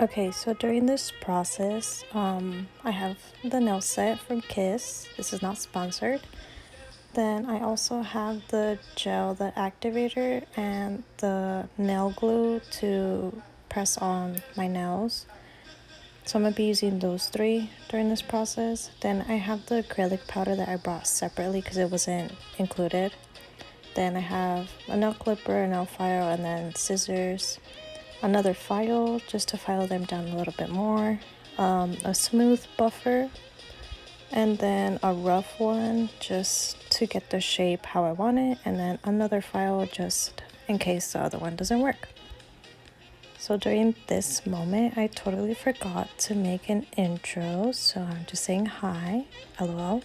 Okay, so during this process, I have the nail set from Kiss. This is not sponsored. Then I also have the gel, the activator, and the nail glue to press on my nails. So I'm going to be using those three during this process. Then I have the acrylic powder that I brought separately because it wasn't included. Then I have a nail clipper, a nail file, and then scissors. Another file just to file them down a little bit more, a smooth buffer, and then a rough one just to get the shape how I want it, and then another file just in case the other one doesn't work. So during this moment I totally forgot to make an intro, so I'm just saying hi, lol.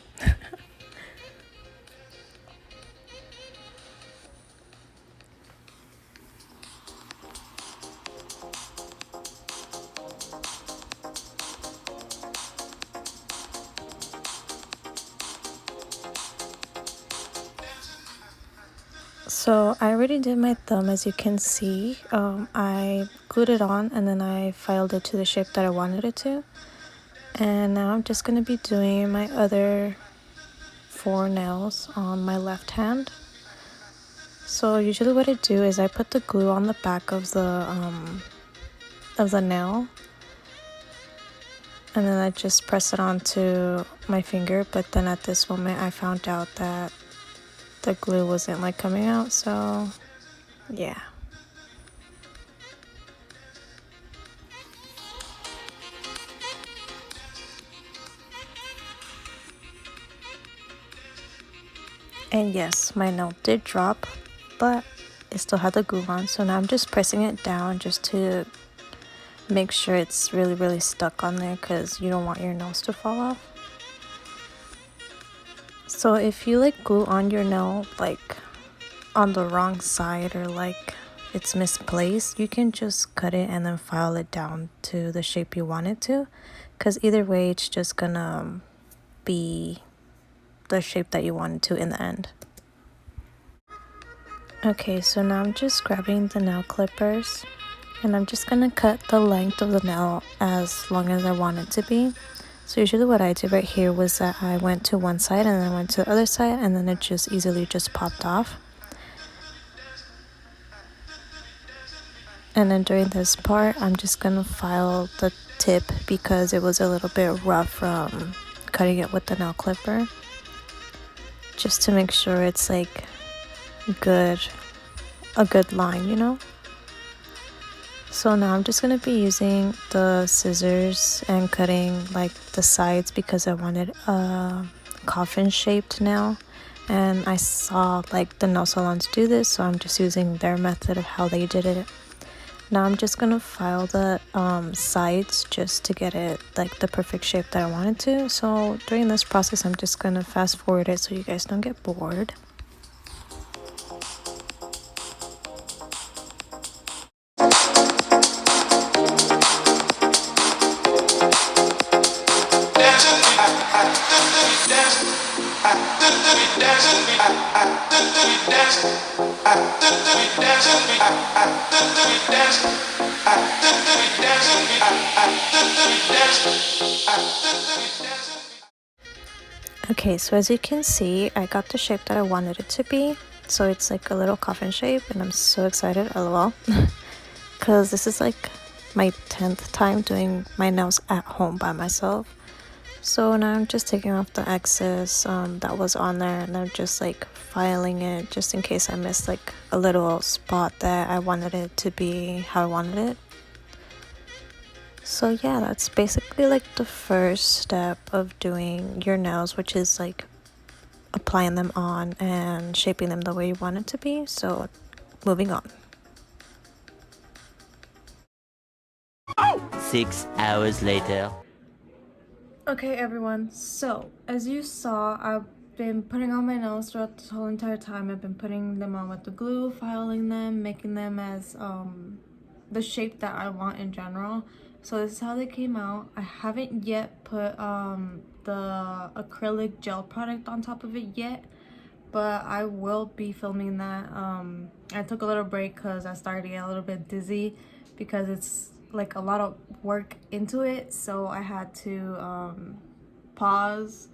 So I already did my thumb, as you can see. I glued it on and then I filed it to the shape that I wanted it to. And now I'm just going to be doing my other 4 nails on my left hand. So usually what I do is I put the glue on the back of the nail, and then I just press it onto my finger. But then at this moment I found out that the glue wasn't like coming out, so yeah. And yes, my nail did drop, but it still had the glue on. So now I'm just pressing it down just to make sure it's really stuck on there, because you don't want your nails to fall off. So if you like glue on your nail like on the wrong side, or like it's misplaced, you can just cut it and then file it down to the shape you want it to, because either way it's just gonna be the shape that you want it to in the end. Okay, so now I'm just grabbing the nail clippers and I'm just gonna cut the length of the nail as long as I want it to be. So usually what I did right here was that I went to one side and then I went to the other side, and then it just easily just popped off. And then during this part, I'm just gonna file the tip because it was a little bit rough from cutting it with the nail clipper, just to make sure it's like a good line, you know. So now I'm just gonna be using the scissors and cutting like the sides because I wanted a coffin shaped nail, and I saw like the nail salons do this, so I'm just using their method of how they did it. Now I'm just gonna file the sides just to get it like the perfect shape that I wanted to. So during this process I'm just gonna fast forward it so you guys don't get bored. Okay, so as you can see, I got the shape that I wanted it to be. So it's like a little coffin shape, and I'm so excited, lol. Because this is like my 10th time doing my nails at home by myself. So now I'm just taking off the excess that was on there, and I'm just like filing it just in case I missed like a little spot that I wanted it to be how I wanted it. So yeah, that's basically like the first step of doing your nails, which is like applying them on and shaping them the way you want it to be. So moving on. 6 hours later. Okay everyone, so as you saw, I've been putting on my nails throughout this whole entire time. I've been putting them on with the glue, filing them, making them as the shape that I want in general. So this is how they came out. I haven't yet put the acrylic gel product on top of it yet, but I will be filming that. I took a little break because I started to get a little bit dizzy because it's like a lot of work into it, so I had to pause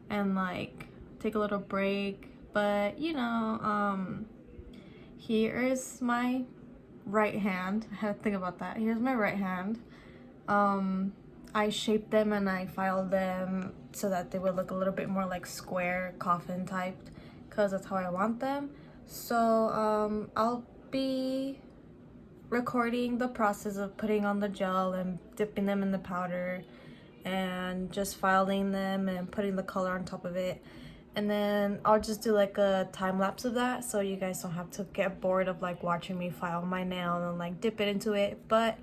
and like take a little break. But you know, here is my right hand. I had to think about that. Here's my right hand. I shaped them and I filed them so that they would look a little bit more like square coffin typed, because that's how I want them. So I'll be recording the process of putting on the gel and dipping them in the powder and just filing them and putting the color on top of it. And then I'll just do like a time lapse of that, so you guys don't have to get bored of like watching me file my nail and like dip it into it. But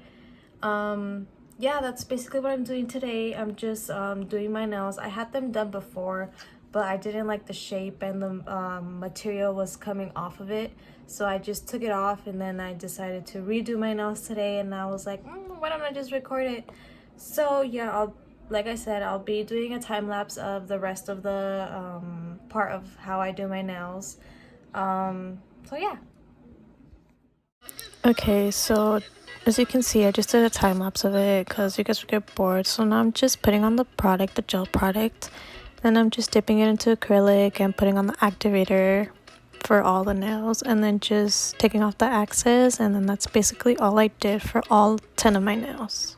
yeah, that's basically what I'm doing today. I'm just doing my nails. I had them done before, but I didn't like the shape and the material was coming off of it, so I just took it off. And then I decided to redo my nails today, and I was like, why don't I just record it? So yeah, like I said, I'll be doing a time lapse of the rest of the part of how I do my nails. So yeah. Okay, so as you can see, I just did a time lapse of it because you guys would get bored. So now I'm just putting on the product, the gel product. Then I'm just dipping it into acrylic and putting on the activator for all the nails, and then just taking off the excess. And then that's basically all I did for all 10 of my nails.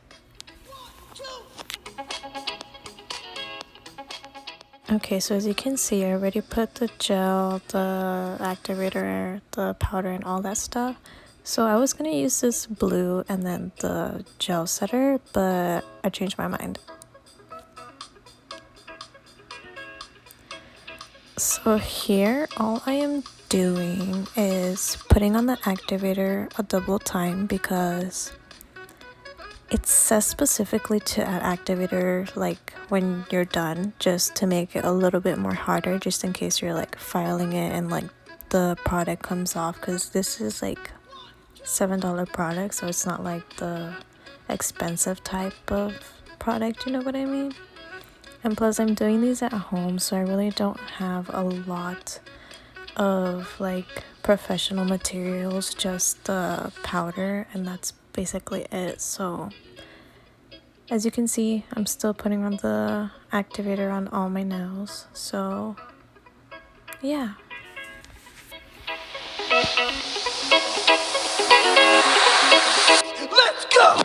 Okay, so as you can see, I already put the gel, the activator, the powder, and all that stuff. So I was gonna use this blue and then the gel setter, but I changed my mind. So here, all I am doing is putting on the activator a double time, because it says specifically to add activator like when you're done, just to make it a little bit more harder, just in case you're like filing it and like the product comes off, because this is like $7 product, so it's not like the expensive type of product, you know what I mean? And plus I'm doing these at home, so I really don't have a lot of like professional materials, just the powder, and that's basically it. So as you can see, I'm still putting on the activator on all my nails. So yeah. Let's go!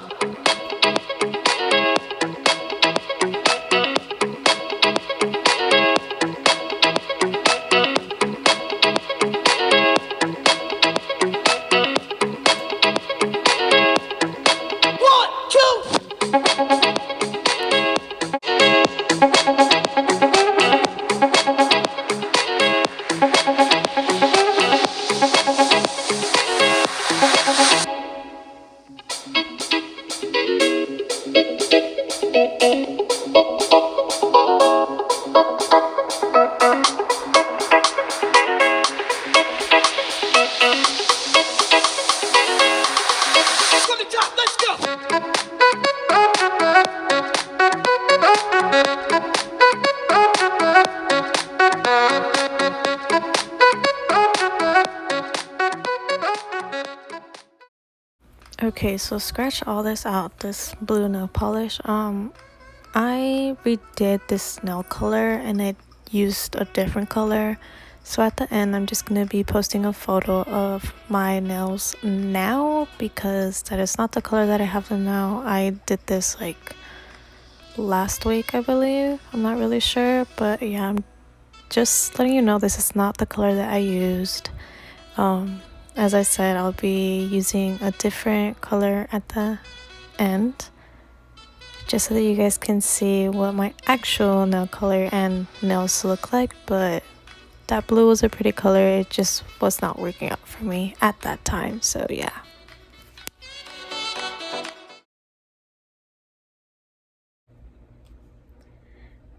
Okay, so scratch all this out, this blue nail polish. I redid this nail color and I used a different color. So at the end, I'm just gonna be posting a photo of my nails now, because that is not the color that I have them now. I did this like last week, I believe. I'm not really sure, but yeah, I'm just letting you know this is not the color that I used. As I said, I'll be using a different color at the end, just so that you guys can see what my actual nail color and nails look like. But that blue was a pretty color, it just was not working out for me at that time, so yeah.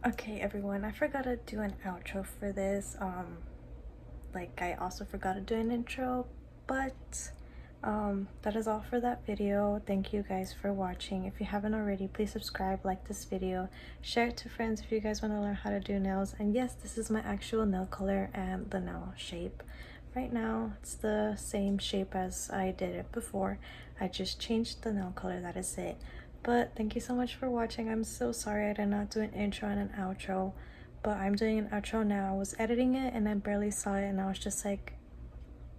Okay everyone, I forgot to do an outro for this. Like I also forgot to do an intro, but that is all for that video. Thank you guys for watching. If you haven't already, please subscribe, like this video, share it to friends if you guys want to learn how to do nails. And yes, this is my actual nail color and the nail shape right now it's the same shape as I did it before. I just changed the nail color, that is it. But thank you so much for watching. I'm so sorry I did not do an intro and an outro, but I'm doing an outro now. I was editing it and I barely saw it, and I was just like,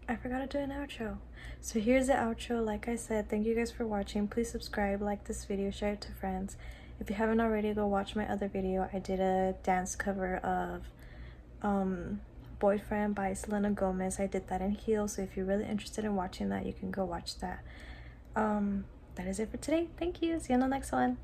I forgot to do an outro. So here's the outro. Like I said, thank you guys for watching. Please subscribe, like this video, share it to friends. If you haven't already, go watch my other video. I did a dance cover of Boyfriend by Selena Gomez. I did that in heels, so if you're really interested in watching that, you can go watch that. That is it for today. Thank you. See you on the next one.